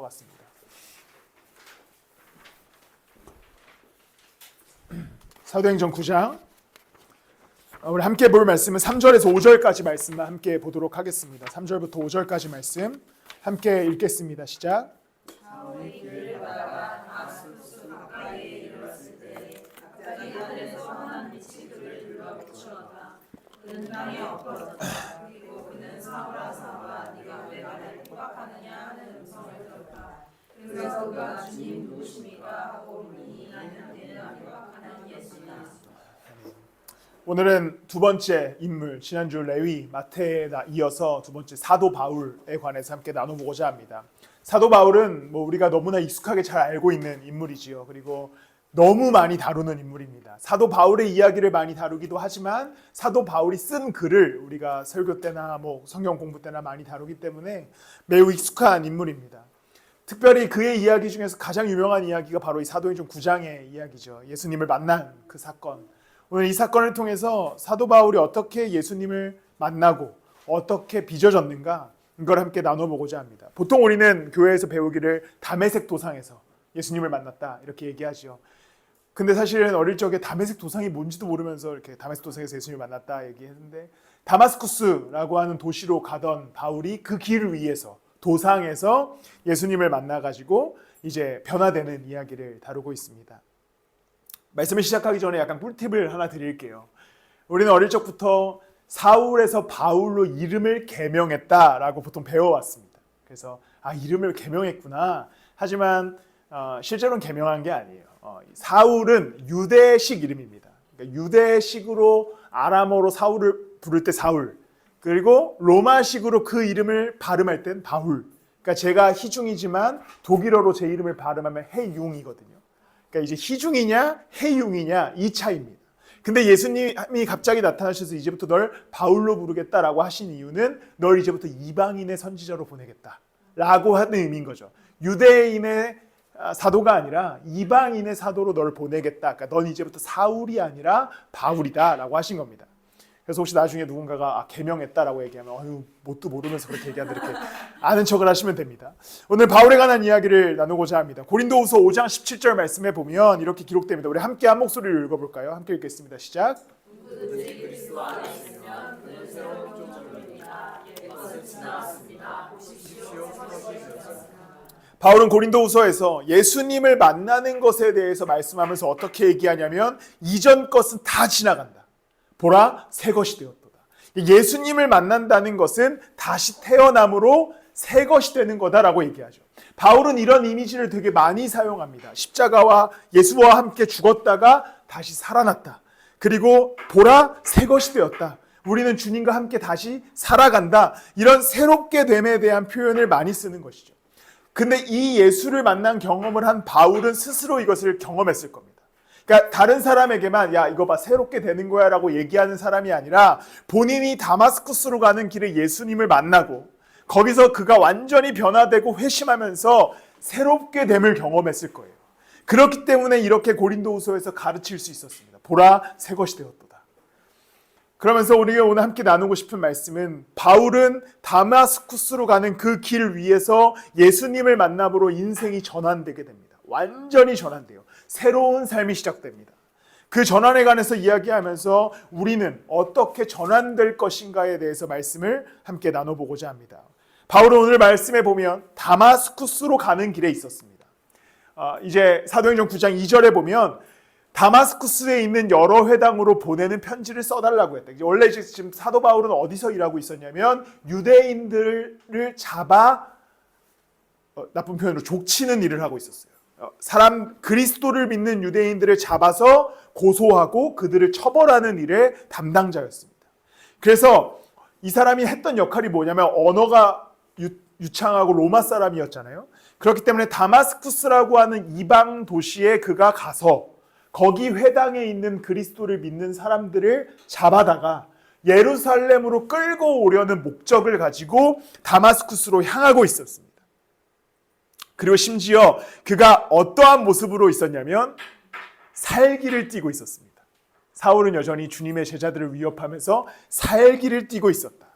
같습니다. 사도행전 9장 우리 함께 볼 말씀은 3절에서 5절까지 말씀만 함께 보도록 하겠습니다. 3절부터 5절까지 말씀 함께 읽겠습니다. 시작. 사울이 길을 가다가 다마스쿠스 가까이에 이르렀을 때 갑자기 하늘에서 환한 빛이 그를 둘러비추었다. 그는 땅에 엎어졌다. 그리고 그는 사울아 사울아 네가 왜 나를 핍박하느냐 하는 음성을 들었다. 그래서 그가 주님 누구십니까 하고 물으니 나는 핍박하는 예수다. 오늘은 두 번째 인물, 지난주 레위, 마태에 이어서 두 번째 사도 바울에 관해서 함께 나눠보고자 합니다. 사도 바울은 우리가 너무나 익숙하게 잘 알고 있는 인물이지요. 그리고 너무 많이 다루는 인물입니다. 사도 바울의 이야기를 많이 다루기도 하지만 사도 바울이 쓴 글을 우리가 설교 때나 성경 공부 때나 많이 다루기 때문에 매우 익숙한 인물입니다. 특별히 그의 이야기 중에서 가장 유명한 이야기가 바로 이 사도행전 9장의 이야기죠. 예수님을 만난 그 사건. 오늘 이 사건을 통해서 사도 바울이 어떻게 예수님을 만나고 어떻게 빚어졌는가 이걸 함께 나눠보고자 합니다. 보통 우리는 교회에서 배우기를 다메섹 도상에서 예수님을 만났다 이렇게 얘기하죠. 근데 사실은 어릴 적에 다메섹 도상이 뭔지도 모르면서 이렇게 다메섹 도상에서 예수님을 만났다 얘기했는데 다마스쿠스라고 하는 도시로 가던 바울이 그 길을 위해서 도상에서 예수님을 만나가지고 이제 변화되는 이야기를 다루고 있습니다. 말씀을 시작하기 전에 약간 꿀팁을 하나 드릴게요. 우리는 어릴 적부터 사울에서 바울로 이름을 개명했다라고 보통 배워왔습니다. 그래서 이름을 개명했구나. 하지만 실제로는 개명한 게 아니에요. 사울은 유대식 이름입니다. 그러니까 유대식으로 아람어로 사울을 부를 때 사울, 그리고 로마식으로 그 이름을 발음할 땐 바울. 그러니까 제가 희중이지만 독일어로 제 이름을 발음하면 해융이거든요. 그러니까 이제 희중이냐 해융이냐 이 차이입니다. 근데 예수님이 갑자기 나타나셔서 이제부터 널 바울로 부르겠다라고 하신 이유는 널 이제부터 이방인의 선지자로 보내겠다라고 하는 의미인 거죠. 유대인의 사도가 아니라 이방인의 사도로 널 보내겠다. 그러니까 넌 이제부터 사울이 아니라 바울이다라고 하신 겁니다. 그래서 혹시 나중에 누군가가 개명했다라고 얘기하면 뭣도 모르면서 그렇게 얘기하는데 이렇게 아는 척을 하시면 됩니다. 오늘 바울에 관한 이야기를 나누고자 합니다. 고린도후서 5장 17절 말씀에 보면 이렇게 기록됩니다. 우리 함께 한 목소리를 읽어볼까요? 함께 읽겠습니다. 시작. 누구든지 그리스도 안에 있으면 그는 새로운 존재입니다. 옛것은 지나갔습니다. 보십시오 새것이 되었습니다. 바울은 고린도후서에서 예수님을 만나는 것에 대해서 말씀하면서 어떻게 얘기하냐면 이전 것은 다 지나간다. 보라 새 것이 되었도다. 예수님을 만난다는 것은 다시 태어남으로 새 것이 되는 거다라고 얘기하죠. 바울은 이런 이미지를 되게 많이 사용합니다. 십자가와 예수와 함께 죽었다가 다시 살아났다. 그리고 보라 새 것이 되었다. 우리는 주님과 함께 다시 살아간다. 이런 새롭게 됨에 대한 표현을 많이 쓰는 것이죠. 근데 이 예수를 만난 경험을 한 바울은 스스로 이것을 경험했을 겁니다. 그러니까 다른 사람에게만 야 이거 봐 새롭게 되는 거야 라고 얘기하는 사람이 아니라 본인이 다마스쿠스로 가는 길에 예수님을 만나고 거기서 그가 완전히 변화되고 회심하면서 새롭게 됨을 경험했을 거예요. 그렇기 때문에 이렇게 고린도후서에서 가르칠 수 있었습니다. 보라 새 것이 되었도다. 그러면서 우리가 오늘 함께 나누고 싶은 말씀은 바울은 다마스쿠스로 가는 그 길 위에서 예수님을 만남으로 인생이 전환되게 됩니다. 완전히 전환돼요. 새로운 삶이 시작됩니다. 그 전환에 관해서 이야기하면서 우리는 어떻게 전환될 것인가에 대해서 말씀을 함께 나눠보고자 합니다. 바울은 오늘 말씀에 보면 다마스쿠스로 가는 길에 있었습니다. 이제 사도행전 9장 2절에 보면 다마스쿠스에 있는 여러 회당으로 보내는 편지를 써달라고 했다. 원래 지금 사도 바울은 어디서 일하고 있었냐면 유대인들을 잡아 나쁜 표현으로 족치는 일을 하고 있었어요. 그리스도를 믿는 유대인들을 잡아서 고소하고 그들을 처벌하는 일의 담당자였습니다. 그래서 이 사람이 했던 역할이 뭐냐면 언어가 유창하고 로마 사람이었잖아요. 그렇기 때문에 다마스쿠스라고 하는 이방 도시에 그가 가서 거기 회당에 있는 그리스도를 믿는 사람들을 잡아다가 예루살렘으로 끌고 오려는 목적을 가지고 다마스쿠스로 향하고 있었습니다. 그리고 심지어 그가 어떠한 모습으로 있었냐면 살기를 띠고 있었습니다. 사울은 여전히 주님의 제자들을 위협하면서 살기를 띠고 있었다.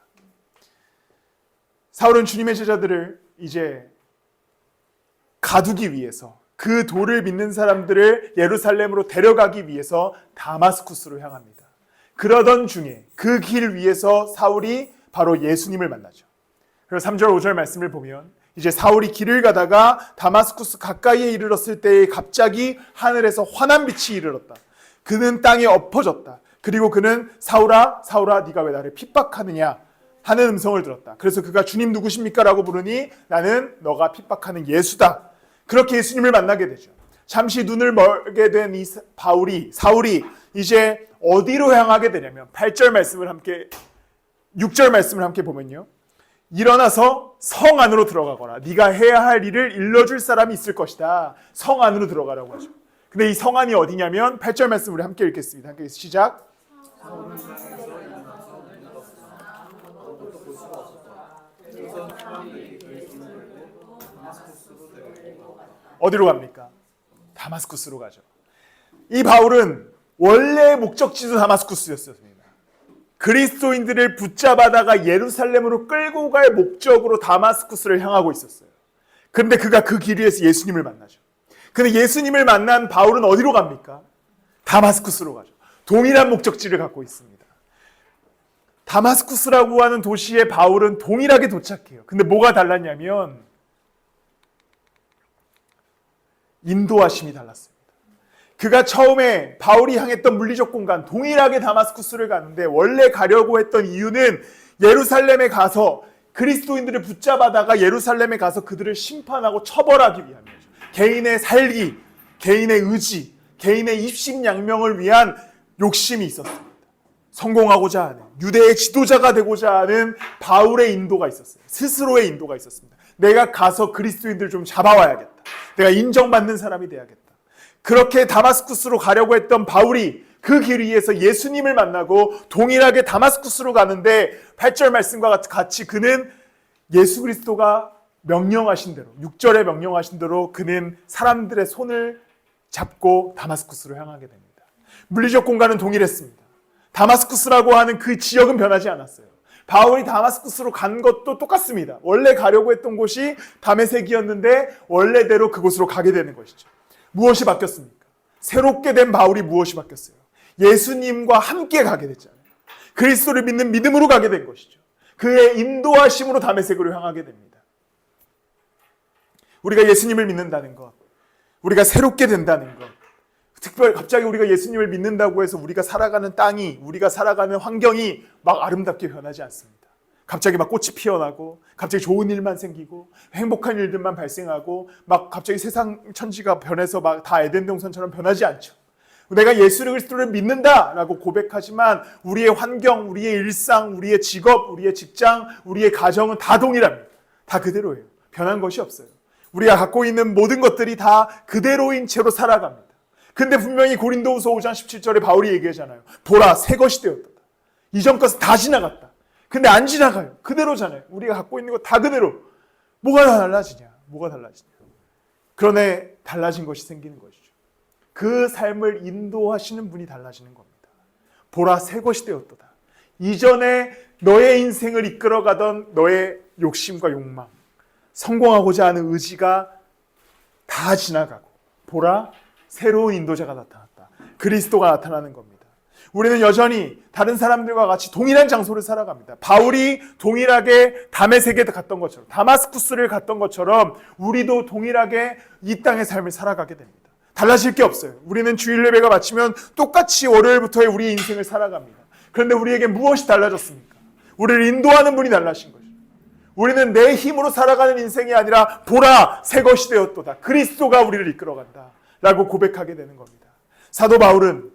사울은 주님의 제자들을 이제 가두기 위해서, 그 도를 믿는 사람들을 예루살렘으로 데려가기 위해서 다마스쿠스로 향합니다. 그러던 중에 그 길 위에서 사울이 바로 예수님을 만나죠. 그래서 3절 5절 말씀을 보면 이제 사울이 길을 가다가 다마스쿠스 가까이에 이르렀을 때에 갑자기 하늘에서 환한 빛이 이르렀다. 그는 땅에 엎어졌다. 그리고 그는 사울아 사울아 네가 왜 나를 핍박하느냐 하는 음성을 들었다. 그래서 그가 주님 누구십니까? 라고 부르니 나는 너가 핍박하는 예수다. 그렇게 예수님을 만나게 되죠. 잠시 눈을 멀게 된 이 사울이 이제 어디로 향하게 되냐면 8절 말씀을 함께 6절 말씀을 함께 보면요. 일어나서 성 안으로 들어가거라. 네가 해야 할 일을 일러줄 사람이 있을 것이다. 성 안으로 들어가라고 하죠. 근데 이 성 안이 어디냐면 8절 말씀 우리 함께 읽겠습니다. 함께 시작. 어디로 갑니까? 다마스쿠스로 가죠. 이 바울은 원래 목적지도 다마스쿠스였습니다. 그리스도인들을 붙잡아다가 예루살렘으로 끌고 갈 목적으로 다마스쿠스를 향하고 있었어요. 그런데 그가 그 길 위에서 예수님을 만나죠. 근데 예수님을 만난 바울은 어디로 갑니까? 다마스쿠스로 가죠. 동일한 목적지를 갖고 있습니다. 다마스쿠스라고 하는 도시에 바울은 동일하게 도착해요. 근데 뭐가 달랐냐면 인도하심이 달랐습니다. 그가 처음에 바울이 향했던 물리적 공간 동일하게 다마스쿠스를 가는데 원래 가려고 했던 이유는 예루살렘에 가서 그리스도인들을 붙잡아다가 예루살렘에 가서 그들을 심판하고 처벌하기 위함이죠. 개인의 살기, 개인의 의지, 개인의 입신양명을 위한 욕심이 있었습니다. 성공하고자 하는, 유대의 지도자가 되고자 하는 바울의 인도가 있었어요. 스스로의 인도가 있었습니다. 내가 가서 그리스도인들 좀 잡아와야겠다. 내가 인정받는 사람이 돼야겠다. 그렇게 다마스쿠스로 가려고 했던 바울이 그 길 위에서 예수님을 만나고 동일하게 다마스쿠스로 가는데 8절 말씀과 같이 그는 예수 그리스도가 명령하신 대로 6절에 명령하신 대로 그는 사람들의 손을 잡고 다마스쿠스로 향하게 됩니다. 물리적 공간은 동일했습니다. 다마스쿠스라고 하는 그 지역은 변하지 않았어요. 바울이 다마스쿠스로 간 것도 똑같습니다. 원래 가려고 했던 곳이 다메섹이었는데 원래대로 그곳으로 가게 되는 것이죠. 무엇이 바뀌었습니까? 새롭게 된 바울이 무엇이 바뀌었어요? 예수님과 함께 가게 됐잖아요. 그리스도를 믿는 믿음으로 가게 된 것이죠. 그의 인도하심으로 다메섹으로 향하게 됩니다. 우리가 예수님을 믿는다는 것, 우리가 새롭게 된다는 것, 특별히 갑자기 우리가 예수님을 믿는다고 해서 우리가 살아가는 땅이, 우리가 살아가는 환경이 막 아름답게 변하지 않습니다. 갑자기 막 꽃이 피어나고 갑자기 좋은 일만 생기고 행복한 일들만 발생하고 막 갑자기 세상 천지가 변해서 막 다 에덴 동산처럼 변하지 않죠. 내가 예수 그리스도를 믿는다라고 고백하지만 우리의 환경, 우리의 일상, 우리의 직업, 우리의 직장, 우리의 가정은 다 동일합니다. 다 그대로예요. 변한 것이 없어요. 우리가 갖고 있는 모든 것들이 다 그대로인 채로 살아갑니다. 근데 분명히 고린도후서 5장 17절에 바울이 얘기하잖아요. 보라, 새 것이 되었다. 이전 것은 다 지나갔다. 근데 안 지나가요. 그대로잖아요. 우리가 갖고 있는 거 다 그대로. 뭐가 달라지냐? 뭐가 달라지냐? 그러네 달라진 것이 생기는 것이죠. 그 삶을 인도하시는 분이 달라지는 겁니다. 보라, 새 것이 되었도다. 이전에 너의 인생을 이끌어가던 너의 욕심과 욕망, 성공하고자 하는 의지가 다 지나가고 보라, 새로운 인도자가 나타났다. 그리스도가 나타나는 겁니다. 우리는 여전히 다른 사람들과 같이 동일한 장소를 살아갑니다. 바울이 동일하게 다메섹에 갔던 것처럼, 다마스쿠스를 갔던 것처럼 우리도 동일하게 이 땅의 삶을 살아가게 됩니다. 달라질 게 없어요. 우리는 주일 예배가 마치면 똑같이 월요일부터의 우리의 인생을 살아갑니다. 그런데 우리에게 무엇이 달라졌습니까? 우리를 인도하는 분이 달라진 거죠. 우리는 내 힘으로 살아가는 인생이 아니라 보라, 새 것이 되었도다. 그리스도가 우리를 이끌어간다 라고 고백하게 되는 겁니다. 사도 바울은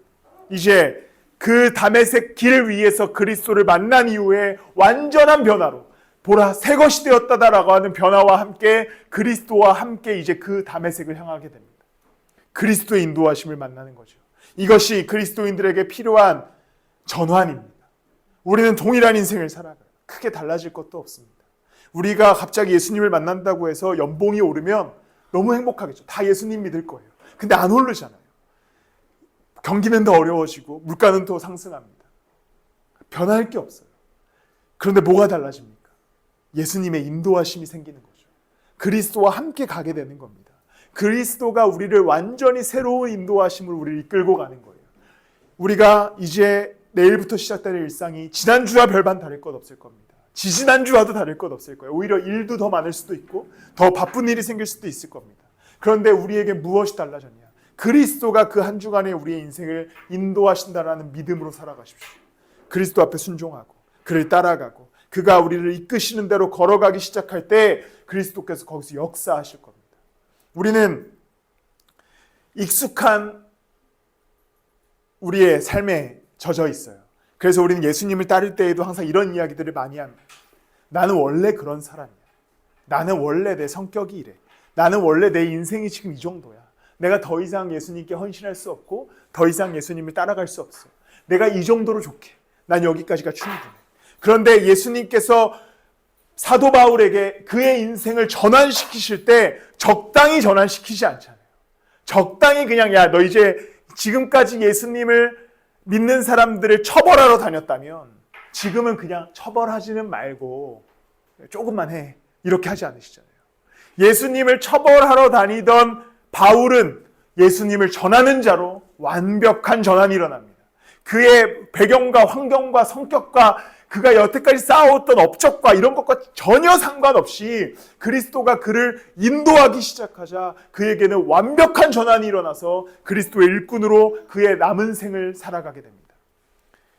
이제 그 다메섹 길 위에서 그리스도를 만난 이후에 완전한 변화로 보라, 새 것이 되었다라고 하는 변화와 함께 그리스도와 함께 이제 그 다메섹을 향하게 됩니다. 그리스도의 인도하심을 만나는 거죠. 이것이 그리스도인들에게 필요한 전환입니다. 우리는 동일한 인생을 살아가요. 크게 달라질 것도 없습니다. 우리가 갑자기 예수님을 만난다고 해서 연봉이 오르면 너무 행복하겠죠. 다 예수님 믿을 거예요. 근데 안 오르잖아요. 경기는 더 어려워지고 물가는 더 상승합니다. 변할 게 없어요. 그런데 뭐가 달라집니까? 예수님의 인도하심이 생기는 거죠. 그리스도와 함께 가게 되는 겁니다. 그리스도가 우리를 완전히 새로운 인도하심으로 우리를 이끌고 가는 거예요. 우리가 이제 내일부터 시작되는 일상이 지난주와 별반 다를 것 없을 겁니다. 지지난주와도 다를 것 없을 거예요. 오히려 일도 더 많을 수도 있고 더 바쁜 일이 생길 수도 있을 겁니다. 그런데 우리에게 무엇이 달라졌냐? 그리스도가 그 한 주간의 우리의 인생을 인도하신다라는 믿음으로 살아가십시오. 그리스도 앞에 순종하고 그를 따라가고 그가 우리를 이끄시는 대로 걸어가기 시작할 때 그리스도께서 거기서 역사하실 겁니다. 우리는 익숙한 우리의 삶에 젖어 있어요. 그래서 우리는 예수님을 따를 때에도 항상 이런 이야기들을 많이 합니다. 나는 원래 그런 사람이야. 나는 원래 내 성격이 이래. 나는 원래 내 인생이 지금 이 정도야. 내가 더 이상 예수님께 헌신할 수 없고 더 이상 예수님을 따라갈 수 없어. 내가 이 정도로 좋게. 난 여기까지가 충분해. 그런데 예수님께서 사도 바울에게 그의 인생을 전환시키실 때 적당히 전환시키지 않잖아요. 적당히 그냥 야, 너 이제 지금까지 예수님을 믿는 사람들을 처벌하러 다녔다면 지금은 그냥 처벌하지는 말고 조금만 해. 이렇게 하지 않으시잖아요. 예수님을 처벌하러 다니던 바울은 예수님을 전하는 자로 완벽한 전환이 일어납니다. 그의 배경과 환경과 성격과 그가 여태까지 쌓아왔던 업적과 이런 것과 전혀 상관없이 그리스도가 그를 인도하기 시작하자 그에게는 완벽한 전환이 일어나서 그리스도의 일꾼으로 그의 남은 생을 살아가게 됩니다.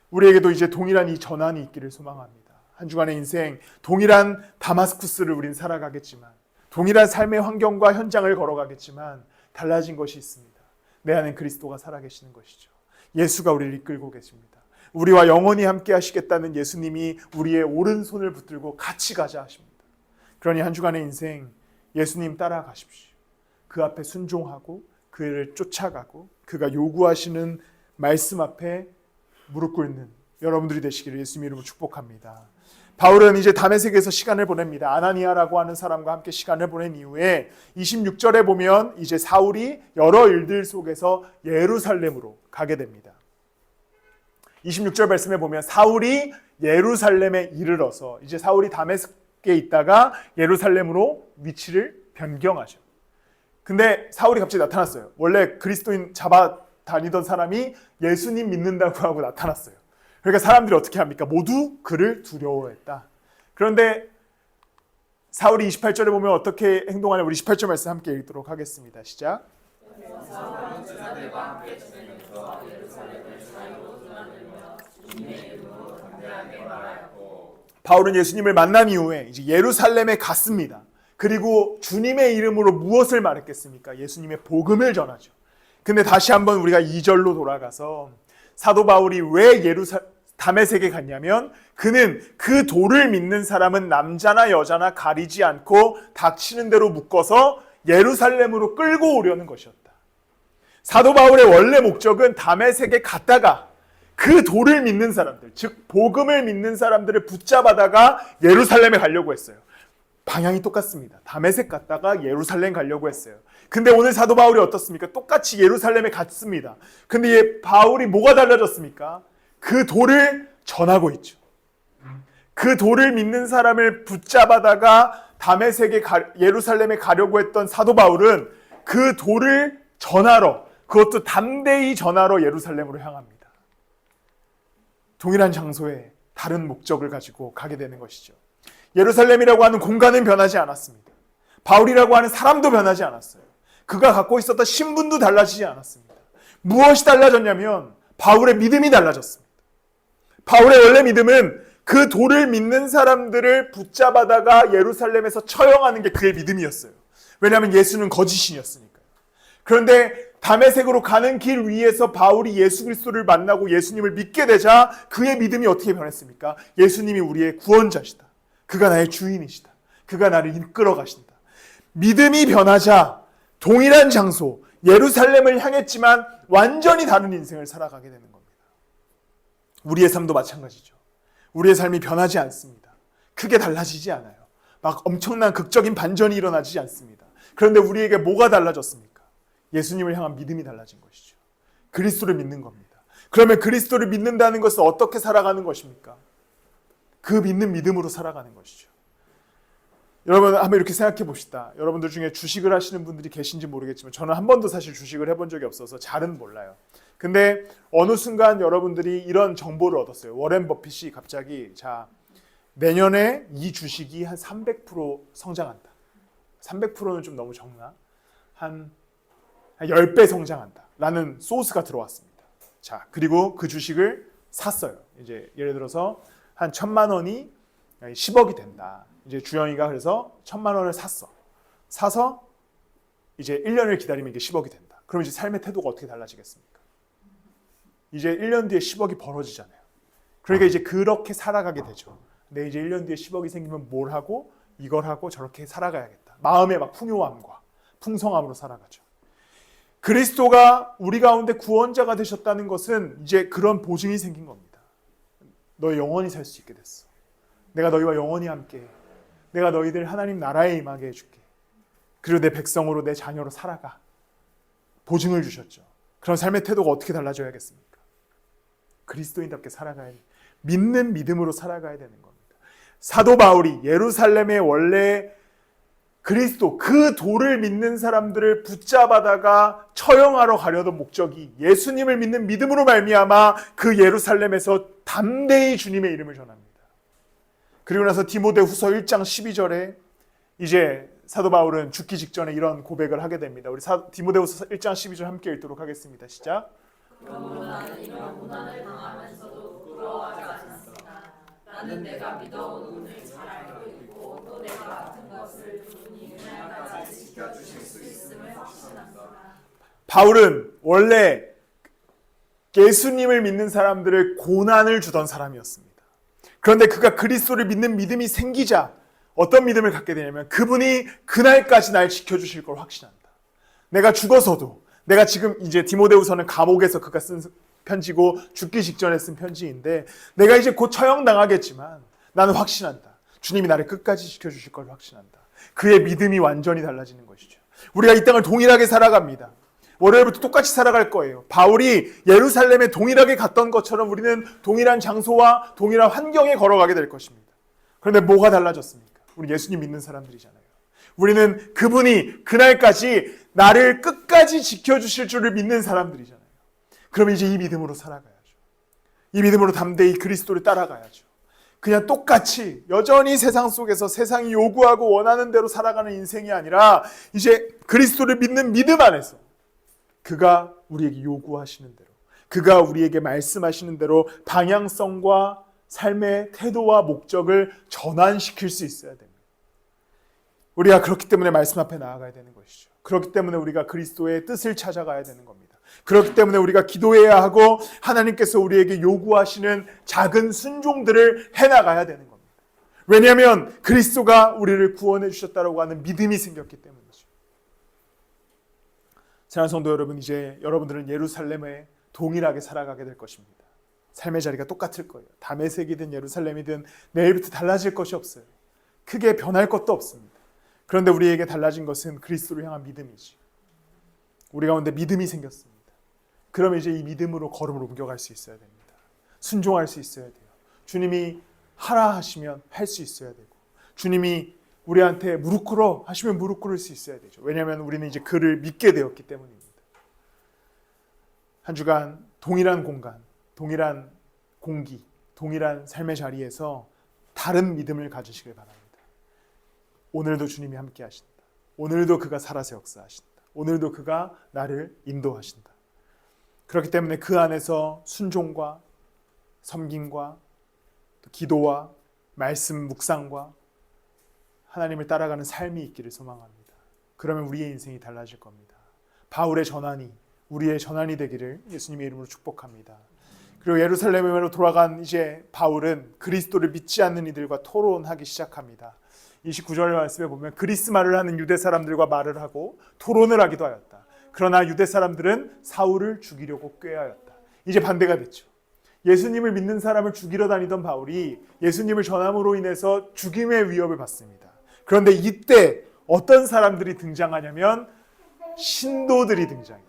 우리에게도 이제 동일한 이 전환이 있기를 소망합니다. 한 주간의 인생 동일한 다마스쿠스를 우린 살아가겠지만 동일한 삶의 환경과 현장을 걸어가겠지만 달라진 것이 있습니다. 내 안에 그리스도가 살아계시는 것이죠. 예수가 우리를 이끌고 계십니다. 우리와 영원히 함께 하시겠다는 예수님이 우리의 오른손을 붙들고 같이 가자 하십니다. 그러니 한 주간의 인생 예수님 따라가십시오. 그 앞에 순종하고 그를 쫓아가고 그가 요구하시는 말씀 앞에 무릎 꿇는 여러분들이 되시기를 예수님 이름으로 축복합니다. 바울은 이제 다메섹에서 시간을 보냅니다. 아나니아라고 하는 사람과 함께 시간을 보낸 이후에 26절에 보면 이제 사울이 여러 일들 속에서 예루살렘으로 가게 됩니다. 26절 말씀에 보면 사울이 예루살렘에 이르러서 이제 사울이 다메섹에 있다가 예루살렘으로 위치를 변경하죠. 근데 사울이 갑자기 나타났어요. 원래 그리스도인 잡아 다니던 사람이 예수님 믿는다고 하고 나타났어요. 그러니까 사람들이 어떻게 합니까? 모두 그를 두려워했다. 그런데 사울이 28절에 보면 어떻게 행동하냐 우리 28절 말씀 함께 읽도록 하겠습니다. 시작. 바울은 예수님을 만난 이후에 이제 예루살렘에 갔습니다. 그리고 주님의 이름으로 무엇을 말했겠습니까? 예수님의 복음을 전하죠. 근데 다시 한번 우리가 2절로 돌아가서 사도 바울이 왜 다메섹에 갔냐면 그는 그 돌을 믿는 사람은 남자나 여자나 가리지 않고 닥치는 대로 묶어서 예루살렘으로 끌고 오려는 것이었다. 사도 바울의 원래 목적은 다메섹에 갔다가 그 돌을 믿는 사람들, 즉 복음을 믿는 사람들을 붙잡아다가 예루살렘에 가려고 했어요. 방향이 똑같습니다. 다메섹 갔다가 예루살렘 가려고 했어요. 근데 오늘 사도 바울이 어떻습니까? 똑같이 예루살렘에 갔습니다. 근데 바울이 뭐가 달라졌습니까? 그 돌을 전하고 있죠. 그 돌을 믿는 사람을 붙잡아다가 예루살렘에 가려고 했던 사도 바울은 그 돌을 전하러, 그것도 담대히 전하러 예루살렘으로 향합니다. 동일한 장소에 다른 목적을 가지고 가게 되는 것이죠. 예루살렘이라고 하는 공간은 변하지 않았습니다. 바울이라고 하는 사람도 변하지 않았어요. 그가 갖고 있었던 신분도 달라지지 않았습니다. 무엇이 달라졌냐면 바울의 믿음이 달라졌습니다. 바울의 원래 믿음은 그 돌을 믿는 사람들을 붙잡아다가 예루살렘에서 처형하는 게 그의 믿음이었어요. 왜냐하면 예수는 거짓신이었으니까요. 그런데 다메섹으로 가는 길 위에서 바울이 예수 그리스도를 만나고 예수님을 믿게 되자 그의 믿음이 어떻게 변했습니까? 예수님이 우리의 구원자시다. 그가 나의 주인이시다. 그가 나를 이끌어 가신다. 믿음이 변하자 동일한 장소 예루살렘을 향했지만 완전히 다른 인생을 살아가게 되는 겁니다. 우리의 삶도 마찬가지죠. 우리의 삶이 변하지 않습니다. 크게 달라지지 않아요. 막 엄청난 극적인 반전이 일어나지 않습니다. 그런데 우리에게 뭐가 달라졌습니까? 예수님을 향한 믿음이 달라진 것이죠. 그리스도를 믿는 겁니다. 그러면 그리스도를 믿는다는 것은 어떻게 살아가는 것입니까? 그 믿는 믿음으로 살아가는 것이죠. 여러분 한번 이렇게 생각해 봅시다. 여러분들 중에 주식을 하시는 분들이 계신지 모르겠지만 저는 한 번도 사실 주식을 해본 적이 없어서 잘은 몰라요. 근데 어느 순간 여러분들이 이런 정보를 얻었어요. 워렌 버핏이 갑자기 자 내년에 이 주식이 한 300% 성장한다. 300%는 좀 너무 적나? 한 10배 성장한다. 라는 소스가 들어왔습니다. 자, 그리고 그 주식을 샀어요. 이제 예를 들어서 한 1,000만 원이 10억이 된다. 이제 주영이가 그래서 1,000만 원을 샀어. 사서 이제 1년을 기다리면 이게 10억이 된다. 그럼 이제 삶의 태도가 어떻게 달라지겠습니까? 이제 1년 뒤에 10억이 벌어지잖아요. 그러니까 이제 그렇게 살아가게 되죠. 근데 이제 1년 뒤에 10억이 생기면 뭘 하고 이걸 하고 저렇게 살아가야겠다. 마음의 막 풍요함과 풍성함으로 살아가죠. 그리스도가 우리 가운데 구원자가 되셨다는 것은 이제 그런 보증이 생긴 겁니다. 너 영원히 살 수 있게 됐어. 내가 너희와 영원히 함께, 내가 너희들 하나님 나라에 임하게 해줄게. 그리고 내 백성으로 내 자녀로 살아가. 보증을 주셨죠. 그런 삶의 태도가 어떻게 달라져야겠습니까? 그리스도인답게 살아가야 돼. 믿는 믿음으로 살아가야 되는 겁니다. 사도 바울이 예루살렘의 원래 그리스도 그 도를 믿는 사람들을 붙잡아다가 처형하러 가려던 목적이 예수님을 믿는 믿음으로 말미암아 그 예루살렘에서 담대히 주님의 이름을 전합니다. 그리고 나서 디모데후서 1장 12절에 이제 사도 바울은 죽기 직전에 이런 고백을 하게 됩니다. 우리 디모데후서 1장 12절 함께 읽도록 하겠습니다. 시작. 그러므로 나는 이런 고난을 당하면서도 부끄러워하지 않았습니다. 나는 내가 믿어온 운을 잘 알고 있고 또 내가 맡은 것을 그분이 그날까지 지켜주실 수 있음을 확신합니다. 바울은 원래 예수님을 믿는 사람들을 고난을 주던 사람이었습니다. 그런데 그가 그리스도를 믿는 믿음이 생기자 어떤 믿음을 갖게 되냐면 그분이 그날까지 날 지켜주실 걸 확신한다. 내가 죽어서도 내가 지금 이제 디모데후서는 감옥에서 그가 쓴 편지고 죽기 직전에 쓴 편지인데 내가 이제 곧 처형당하겠지만 나는 확신한다. 주님이 나를 끝까지 지켜주실 걸 확신한다. 그의 믿음이 완전히 달라지는 것이죠. 우리가 이 땅을 동일하게 살아갑니다. 월요일부터 똑같이 살아갈 거예요. 바울이 예루살렘에 동일하게 갔던 것처럼 우리는 동일한 장소와 동일한 환경에 걸어가게 될 것입니다. 그런데 뭐가 달라졌습니까? 우리 예수님 믿는 사람들이잖아요. 우리는 그분이 그날까지 나를 끝까지 지켜주실 줄을 믿는 사람들이잖아요. 그럼 이제 이 믿음으로 살아가야죠. 이 믿음으로 담대히 그리스도를 따라가야죠. 그냥 똑같이 여전히 세상 속에서 세상이 요구하고 원하는 대로 살아가는 인생이 아니라 이제 그리스도를 믿는 믿음 안에서 그가 우리에게 요구하시는 대로 그가 우리에게 말씀하시는 대로 방향성과 삶의 태도와 목적을 전환시킬 수 있어야 됩니다. 우리가 그렇기 때문에 말씀 앞에 나아가야 되는 것이죠. 그렇기 때문에 우리가 그리스도의 뜻을 찾아가야 되는 겁니다. 그렇기 때문에 우리가 기도해야 하고 하나님께서 우리에게 요구하시는 작은 순종들을 해나가야 되는 겁니다. 왜냐하면 그리스도가 우리를 구원해 주셨다고 하는 믿음이 생겼기 때문이죠. 사랑하는 성도 여러분, 이제 여러분들은 예루살렘에 동일하게 살아가게 될 것입니다. 삶의 자리가 똑같을 거예요. 다메섹이든 예루살렘이든 내일부터 달라질 것이 없어요. 크게 변할 것도 없습니다. 그런데 우리에게 달라진 것은 그리스도를 향한 믿음이지. 우리 가운데 믿음이 생겼습니다. 그러면 이제 이 믿음으로 걸음을 옮겨갈 수 있어야 됩니다. 순종할 수 있어야 돼요. 주님이 하라 하시면 할 수 있어야 되고 주님이 우리한테 무릎 꿇어 하시면 무릎 꿇을 수 있어야 되죠. 왜냐하면 우리는 이제 그를 믿게 되었기 때문입니다. 한 주간 동일한 공간, 동일한 공기, 동일한 삶의 자리에서 다른 믿음을 가지시길 바랍니다. 오늘도 주님이 함께 하신다. 오늘도 그가 살아서 역사하신다. 오늘도 그가 나를 인도하신다. 그렇기 때문에 그 안에서 순종과 섬김과 또 기도와 말씀 묵상과 하나님을 따라가는 삶이 있기를 소망합니다. 그러면 우리의 인생이 달라질 겁니다. 바울의 전환이 우리의 전환이 되기를 예수님의 이름으로 축복합니다. 그리고 예루살렘으로 돌아간 이제 바울은 그리스도를 믿지 않는 이들과 토론하기 시작합니다. 29절 말씀에 보면 그리스 말을 하는 유대 사람들과 말을 하고 토론을 하기도 하였다. 그러나 유대 사람들은 사울을 죽이려고 꾀하였다. 이제 반대가 됐죠. 예수님을 믿는 사람을 죽이러 다니던 바울이 예수님을 전함으로 인해서 죽임의 위협을 받습니다. 그런데 이때 어떤 사람들이 등장하냐면 신도들이 등장해요.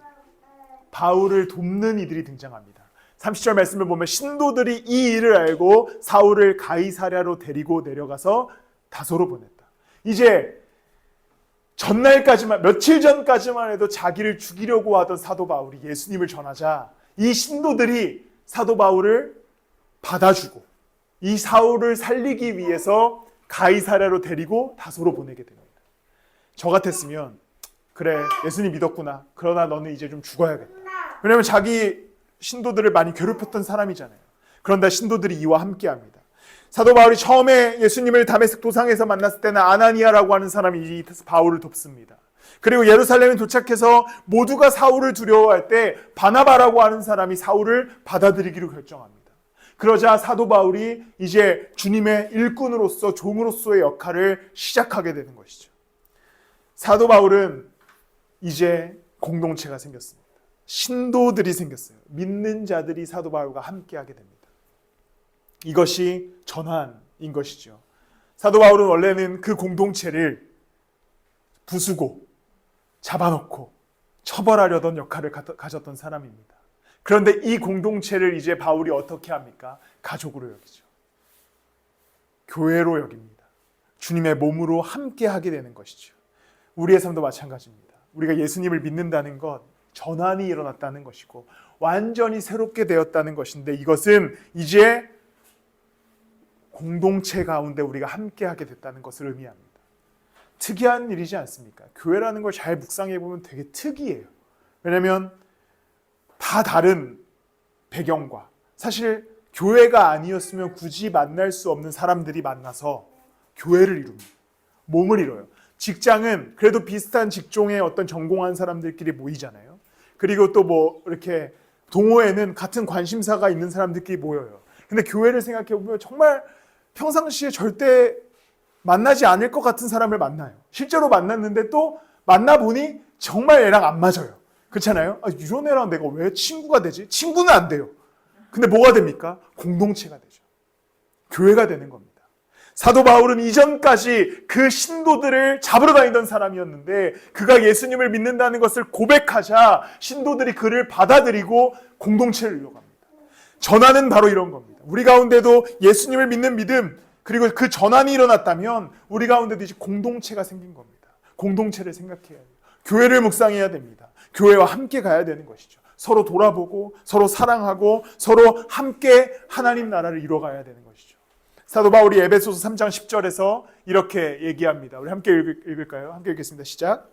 바울을 돕는 이들이 등장합니다. 30절 말씀을 보면 신도들이 이 일을 알고 사울을 가이사랴로 데리고 내려가서 다소로 보냈다. 이제 전날까지만, 며칠 전까지만 해도 자기를 죽이려고 하던 사도 바울이 예수님을 전하자 이 신도들이 사도 바울을 받아주고 이 사울을 살리기 위해서 가이사랴로 데리고 다소로 보내게 됩니다. 저 같았으면 그래, 예수님 믿었구나. 그러나 너는 이제 좀 죽어야겠다. 왜냐하면 자기 신도들을 많이 괴롭혔던 사람이잖아요. 그런데 신도들이 이와 함께합니다. 사도 바울이 처음에 예수님을 다메섹 도상에서 만났을 때는 아나니아라고 하는 사람이 이 바울을 돕습니다. 그리고 예루살렘에 도착해서 모두가 사울을 두려워할 때 바나바라고 하는 사람이 사울을 받아들이기로 결정합니다. 그러자 사도 바울이 이제 주님의 일꾼으로서 종으로서의 역할을 시작하게 되는 것이죠. 사도 바울은 이제 공동체가 생겼습니다. 신도들이 생겼어요. 믿는 자들이 사도 바울과 함께하게 됩니다. 이것이 전환인 것이죠. 사도 바울은 원래는 그 공동체를 부수고 잡아놓고 처벌하려던 역할을 가졌던 사람입니다. 그런데 이 공동체를 이제 바울이 어떻게 합니까? 가족으로 여기죠. 교회로 여깁니다. 주님의 몸으로 함께하게 되는 것이죠. 우리의 삶도 마찬가지입니다. 우리가 예수님을 믿는다는 것, 전환이 일어났다는 것이고 완전히 새롭게 되었다는 것인데 이것은 이제 공동체 가운데 우리가 함께하게 됐다는 것을 의미합니다. 특이한 일이지 않습니까? 교회라는 걸 잘 묵상해 보면 되게 특이해요. 왜냐하면 다 다른 배경과 사실 교회가 아니었으면 굳이 만날 수 없는 사람들이 만나서 교회를 이룹니다. 몸을 이뤄요. 직장은 그래도 비슷한 직종에 어떤 전공한 사람들끼리 모이잖아요. 그리고 또 뭐 이렇게 동호회는 같은 관심사가 있는 사람들끼리 모여요. 근데 교회를 생각해 보면 정말 평상시에 절대 만나지 않을 것 같은 사람을 만나요. 실제로 만났는데 또 만나보니 정말 얘랑 안 맞아요. 그렇잖아요? 이런 애랑 내가 왜 친구가 되지? 친구는 안 돼요. 근데 뭐가 됩니까? 공동체가 되죠. 교회가 되는 겁니다. 사도 바울은 이전까지 그 신도들을 잡으러 다니던 사람이었는데 그가 예수님을 믿는다는 것을 고백하자 신도들이 그를 받아들이고 공동체를 이뤄갑니다. 전환은 바로 이런 겁니다. 우리 가운데도 예수님을 믿는 믿음 그리고 그 전환이 일어났다면 우리 가운데도 이제 공동체가 생긴 겁니다. 공동체를 생각해야 돼요. 교회를 묵상해야 됩니다. 교회와 함께 가야 되는 것이죠. 서로 돌아보고 서로 사랑하고 서로 함께 하나님 나라를 이뤄가야 되는 것이죠. 사도 바울이 에베소서 3장 10절에서 이렇게 얘기합니다. 우리 함께 읽을까요? 함께 읽겠습니다. 시작.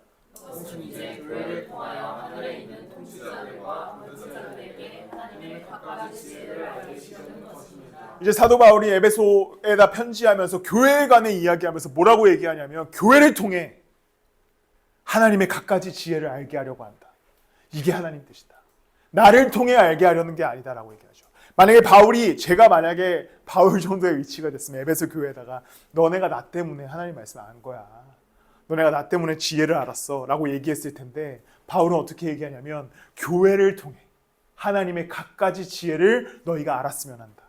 이제 교회를 통하여 하늘에 있는 통치자들과 권세자들에게 하나님의 각가지 지혜를 알려주시는 것입니다. 이제 사도 바울이 에베소에다 편지하면서 교회에 관해 이야기하면서 뭐라고 얘기하냐면 교회를 통해 하나님의 각가지 지혜를 알게 하려고 한다. 이게 하나님 뜻이다. 나를 통해 알게 하려는 게 아니다라고 얘기하죠. 만약에 제가 만약에 바울 정도의 위치가 됐으면 에베소 교회에다가 너네가 나 때문에 하나님 말씀 안 거야. 너네가 나 때문에 지혜를 알았어 라고 얘기했을 텐데 바울은 어떻게 얘기하냐면 교회를 통해 하나님의 각가지 지혜를 너희가 알았으면 한다.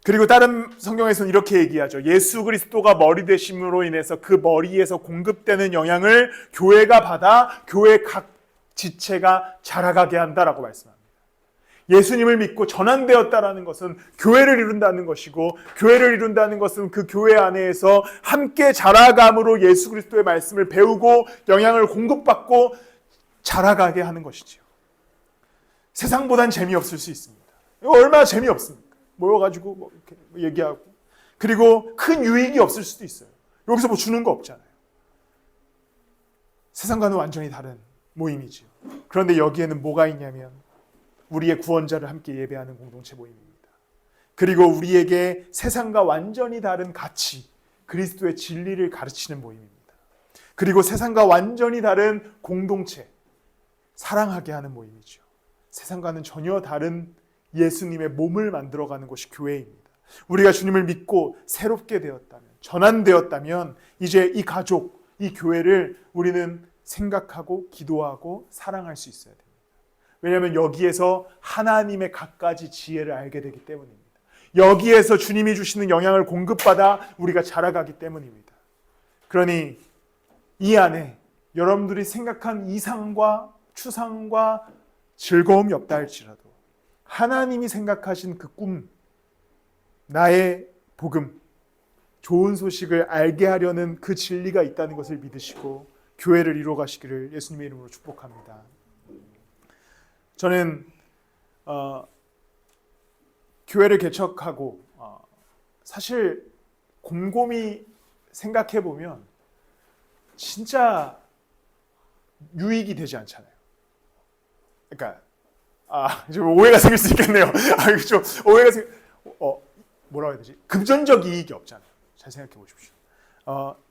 그리고 다른 성경에서는 이렇게 얘기하죠. 예수 그리스도가 머리 되심으로 인해서 그 머리에서 공급되는 영향을 교회가 받아 교회 각 지체가 자라가게 한다라고 말씀합니다. 예수님을 믿고 전환되었다라는 것은 교회를 이룬다는 것이고 교회를 이룬다는 것은 그 교회 안에서 함께 자라감으로 예수 그리스도의 말씀을 배우고 영향을 공급받고 자라가게 하는 것이지요. 세상보단 재미없을 수 있습니다. 이거 얼마나 재미없습니까? 모여가지고 뭐 이렇게 얘기하고 그리고 큰 유익이 없을 수도 있어요. 여기서 뭐 주는 거 없잖아요. 세상과는 완전히 다른 모임이지요. 그런데 여기에는 뭐가 있냐면 우리의 구원자를 함께 예배하는 공동체 모임입니다. 그리고 우리에게 세상과 완전히 다른 가치, 그리스도의 진리를 가르치는 모임입니다. 그리고 세상과 완전히 다른 공동체, 사랑하게 하는 모임이죠. 세상과는 전혀 다른 예수님의 몸을 만들어가는 곳이 교회입니다. 우리가 주님을 믿고 새롭게 되었다면, 전환되었다면 이제 이 가족, 이 교회를 우리는 생각하고 기도하고 사랑할 수 있어야 됩니다. 왜냐하면 여기에서 하나님의 갖가지 지혜를 알게 되기 때문입니다. 여기에서 주님이 주시는 영향을 공급받아 우리가 자라가기 때문입니다. 그러니 이 안에 여러분들이 생각한 이상과 추상과 즐거움이 없다 할지라도 하나님이 생각하신 그 꿈, 나의 복음, 좋은 소식을 알게 하려는 그 진리가 있다는 것을 믿으시고 교회를 이루어 가시기를 예수님의 이름으로 축복합니다. 저는 교회를 개척하고 사실 곰곰이 생각해 보면 진짜 유익이 되지 않잖아요. 그러니까 좀 오해가 생길 수 있겠네요. 좀 오해가 뭐라고 해야 되지? 금전적 이익이 없잖아요. 잘 생각해 보십시오.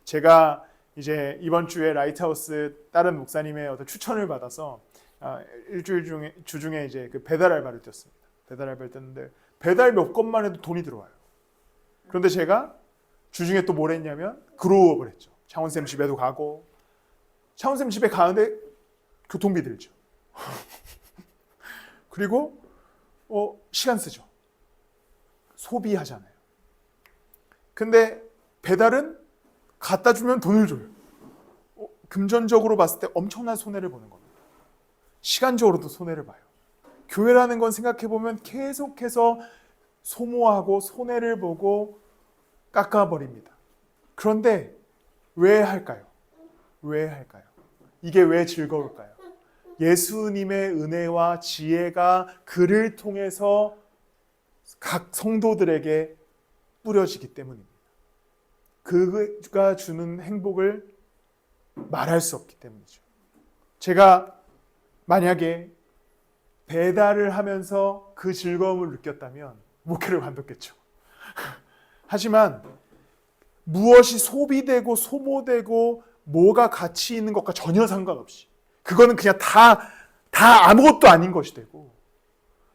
제가 이제 이번 주에 라이트하우스 다른 목사님의 어떤 추천을 받아서 일주일 중에 이제 그 배달 알바를 뛰었습니다. 배달 알바를 뛰었는데 배달 몇 건만 해도 돈이 들어와요. 그런데 제가 주중에 또 뭘 했냐면 그로우업을 했죠. 창원쌤 집에도 가고 창원쌤 집에 가는데 교통비 들죠. 그리고 시간 쓰죠. 소비하잖아요. 근데 배달은 갖다 주면 돈을 줘요. 금전적으로 봤을 때 엄청난 손해를 보는 겁니다. 시간적으로도 손해를 봐요. 교회라는 건 생각해보면 계속해서 소모하고 손해를 보고 깎아버립니다. 그런데 왜 할까요? 왜 할까요? 이게 왜 즐거울까요? 예수님의 은혜와 지혜가 그를 통해서 각 성도들에게 뿌려지기 때문입니다. 그가 주는 행복을 말할 수 없기 때문이죠. 제가 만약에 배달을 하면서 그 즐거움을 느꼈다면 목회를 관뒀겠죠. 하지만 무엇이 소비되고 소모되고 뭐가 가치 있는 것과 전혀 상관없이 그거는 그냥 다 아무것도 아닌 것이 되고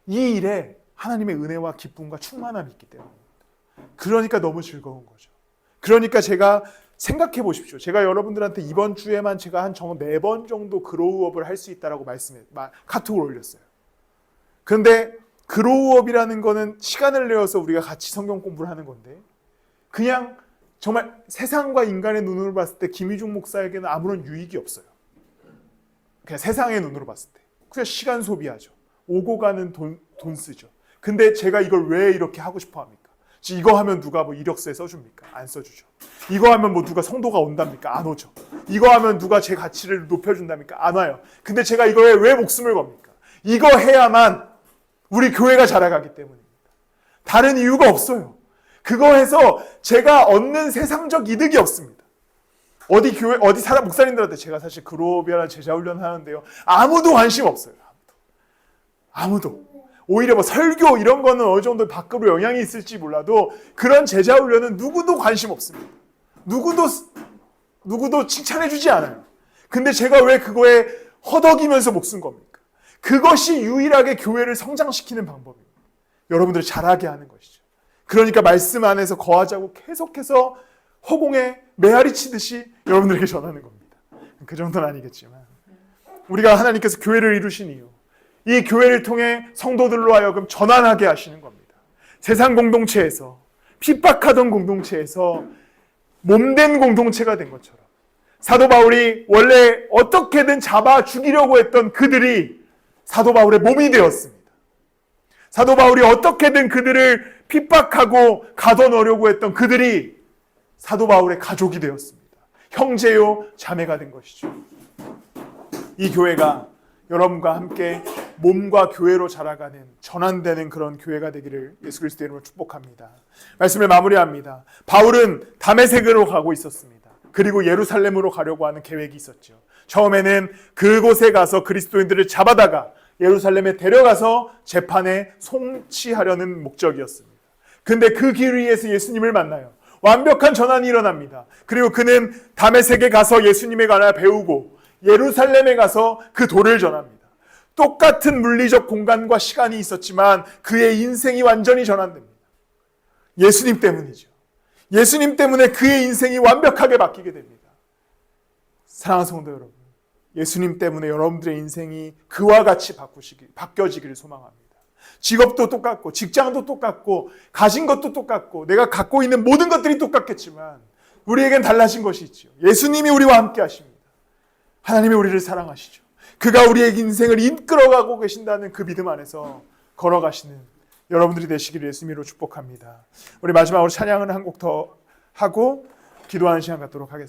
이 일에 하나님의 은혜와 기쁨과 충만함이 있기 때문입니다. 그러니까 너무 즐거운 거죠. 그러니까 제가 생각해 보십시오. 제가 여러분들한테 이번 주에만 제가 한 4번 정도 그로우업을 할 수 있다라고 카톡을 올렸어요. 그런데 그로우업이라는 거는 시간을 내어서 우리가 같이 성경 공부를 하는 건데 그냥 정말 세상과 인간의 눈으로 봤을 때 김희중 목사에게는 아무런 유익이 없어요. 그냥 세상의 눈으로 봤을 때. 그냥 시간 소비하죠. 오고 가는 돈 쓰죠. 근데 제가 이걸 왜 이렇게 하고 싶어 합니까? 이거 하면 누가 뭐 이력서에 써줍니까? 안 써주죠. 이거 하면 뭐 누가 성도가 온답니까? 안 오죠. 이거 하면 누가 제 가치를 높여준답니까? 안 와요. 근데 제가 이거에 왜 목숨을 겁니까? 이거 해야만 우리 교회가 자라가기 때문입니다. 다른 이유가 없어요. 그거 해서 제가 얻는 세상적 이득이 없습니다. 어디 사람 목사님들한테 제가 사실 그룹이나 제자 훈련 하는데요. 아무도 관심 없어요. 아무도. 오히려 뭐 설교 이런 거는 어느 정도 밖으로 영향이 있을지 몰라도 그런 제자 훈련은 누구도 관심 없습니다. 누구도 칭찬해주지 않아요. 근데 제가 왜 그거에 허덕이면서 목숨 겁니까? 그것이 유일하게 교회를 성장시키는 방법입니다. 여러분들을 자라게 하는 것이죠. 그러니까 말씀 안에서 거하자고 계속해서 허공에 메아리 치듯이 여러분들에게 전하는 겁니다. 그 정도는 아니겠지만 우리가 하나님께서 교회를 이루신 이유 이 교회를 통해 성도들로 하여금 전환하게 하시는 겁니다. 세상 공동체에서 핍박하던 공동체에서 몸된 공동체가 된 것처럼 사도 바울이 원래 어떻게든 잡아 죽이려고 했던 그들이 사도 바울의 몸이 되었습니다. 사도 바울이 어떻게든 그들을 핍박하고 가둬놓으려고 했던 그들이 사도 바울의 가족이 되었습니다. 형제요 자매가 된 것이죠. 이 교회가 여러분과 함께 몸과 교회로 자라가는 전환되는 그런 교회가 되기를 예수 그리스도의 이름으로 축복합니다. 말씀을 마무리합니다. 바울은 다메섹으로 가고 있었습니다. 그리고 예루살렘으로 가려고 하는 계획이 있었죠. 처음에는 그곳에 가서 그리스도인들을 잡아다가 예루살렘에 데려가서 재판에 송치하려는 목적이었습니다. 근데 그 길 위에서 예수님을 만나요. 완벽한 전환이 일어납니다. 그리고 그는 다메섹에 가서 예수님에 관하여 배우고 예루살렘에 가서 그 도를 전합니다. 똑같은 물리적 공간과 시간이 있었지만 그의 인생이 완전히 전환됩니다. 예수님 때문이죠. 예수님 때문에 그의 인생이 완벽하게 바뀌게 됩니다. 사랑하는 성도 여러분, 예수님 때문에 여러분들의 인생이 그와 같이 바뀌어지기를 소망합니다. 직업도 똑같고 직장도 똑같고 가진 것도 똑같고 내가 갖고 있는 모든 것들이 똑같겠지만 우리에겐 달라진 것이 있죠. 예수님이 우리와 함께 하십니다. 하나님이 우리를 사랑하시죠. 그가 우리의 인생을 이끌어가고 계신다는 그 믿음 안에서 걸어가시는 여러분들이 되시기를 예수님으로 축복합니다. 우리 마지막으로 찬양을 한 곡 더 하고 기도하는 시간 갖도록 하겠습니다.